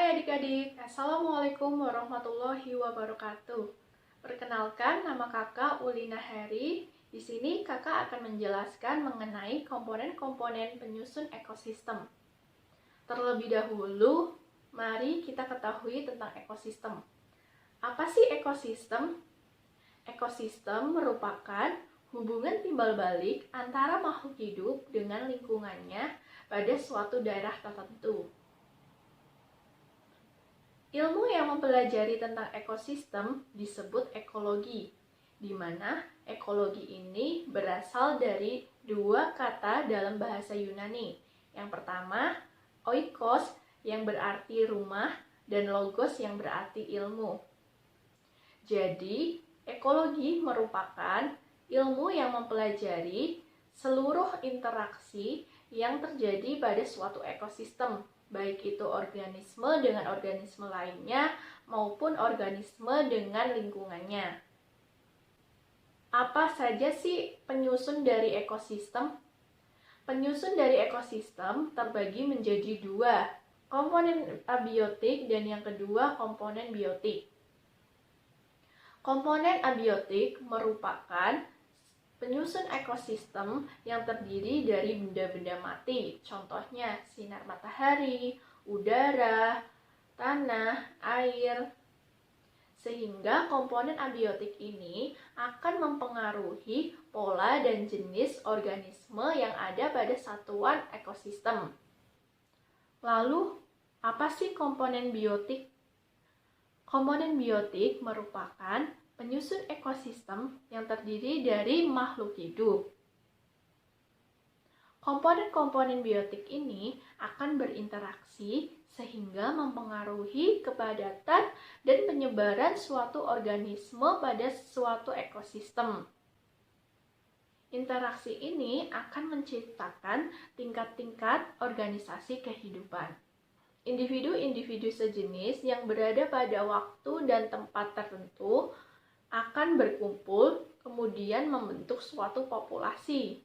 Hai adik-adik, Assalamualaikum warahmatullahi wabarakatuh. Perkenalkan, nama kakak Ulina Heri. Di sini kakak akan menjelaskan mengenai komponen-komponen penyusun ekosistem. Terlebih dahulu, mari kita ketahui tentang ekosistem. Apa sih ekosistem? Ekosistem merupakan hubungan timbal balik antara makhluk hidup dengan lingkungannya pada suatu daerah tertentu. Ilmu yang mempelajari tentang ekosistem disebut ekologi, di mana ekologi ini berasal dari dua kata dalam bahasa Yunani. Yang pertama, oikos yang berarti rumah dan logos yang berarti ilmu. Jadi, ekologi merupakan ilmu yang mempelajari seluruh interaksi yang terjadi pada suatu ekosistem, baik itu organisme dengan organisme lainnya maupun organisme dengan lingkungannya. Apa saja sih penyusun dari ekosistem? Penyusun dari ekosistem terbagi menjadi dua, komponen abiotik dan yang kedua komponen biotik. Komponen abiotik merupakan penyusun ekosistem yang terdiri dari benda-benda mati, contohnya sinar matahari, udara, tanah, air. Sehingga komponen abiotik ini akan mempengaruhi pola dan jenis organisme yang ada pada satuan ekosistem. Lalu, apa sih komponen biotik? Komponen biotik merupakan penyusun ekosistem yang terdiri dari makhluk hidup. Komponen-komponen biotik ini akan berinteraksi sehingga mempengaruhi kepadatan dan penyebaran suatu organisme pada suatu ekosistem. Interaksi ini akan menciptakan tingkat-tingkat organisasi kehidupan. Individu-individu sejenis yang berada pada waktu dan tempat tertentu akan berkumpul, kemudian membentuk suatu populasi,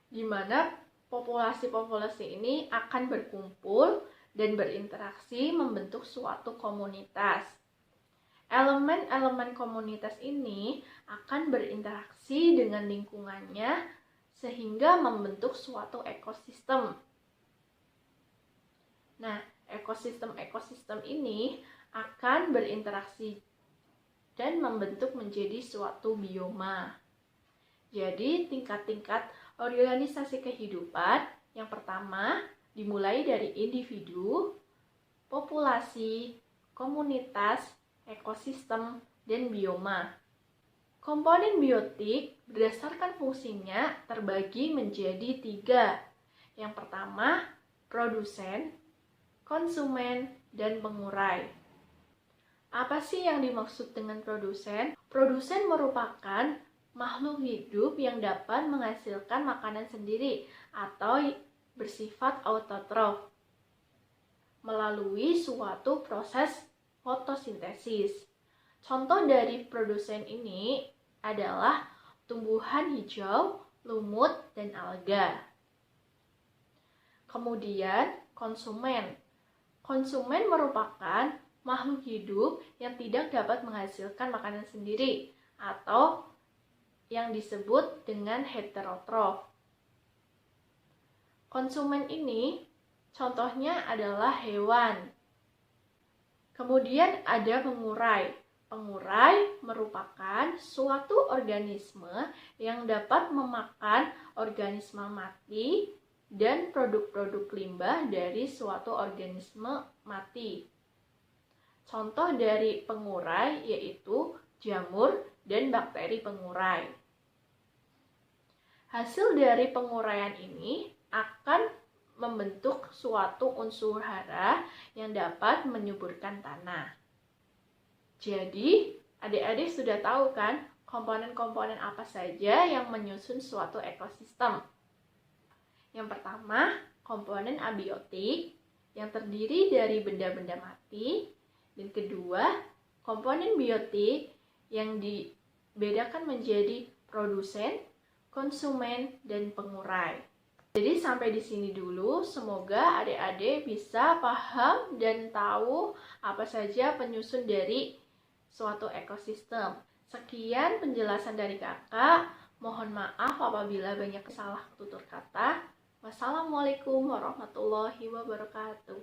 di mana populasi-populasi ini akan berkumpul dan berinteraksi membentuk suatu komunitas. Elemen-elemen komunitas ini akan berinteraksi dengan lingkungannya sehingga membentuk suatu ekosistem. Nah, ekosistem-ekosistem ini akan berinteraksi dan membentuk menjadi suatu bioma. Jadi, tingkat-tingkat organisasi kehidupan yang pertama dimulai dari individu, populasi, komunitas, ekosistem, dan bioma. Komponen biotik berdasarkan fungsinya terbagi menjadi tiga. Yang pertama, produsen, konsumen, dan pengurai. Apa sih yang dimaksud dengan produsen? Produsen merupakan makhluk hidup yang dapat menghasilkan makanan sendiri atau bersifat autotrof melalui suatu proses fotosintesis. Contoh dari produsen ini adalah tumbuhan hijau, lumut, dan alga. Kemudian, konsumen. Konsumen merupakan makhluk hidup yang tidak dapat menghasilkan makanan sendiri atau yang disebut dengan heterotrof. Konsumen ini contohnya adalah hewan. Kemudian ada pengurai. Pengurai merupakan suatu organisme yang dapat memakan organisme mati dan produk-produk limbah dari suatu organisme mati. Contoh dari pengurai yaitu jamur dan bakteri pengurai. Hasil dari penguraian ini akan membentuk suatu unsur hara yang dapat menyuburkan tanah. Jadi, adik-adik sudah tahu kan komponen-komponen apa saja yang menyusun suatu ekosistem. Yang pertama, komponen abiotik yang terdiri dari benda-benda mati. Dan kedua, komponen biotik yang dibedakan menjadi produsen, konsumen, dan pengurai. Jadi sampai di sini dulu, semoga adik-adik bisa paham dan tahu apa saja penyusun dari suatu ekosistem. Sekian penjelasan dari kakak. Mohon maaf apabila banyak salah tutur kata. Wassalamualaikum warahmatullahi wabarakatuh.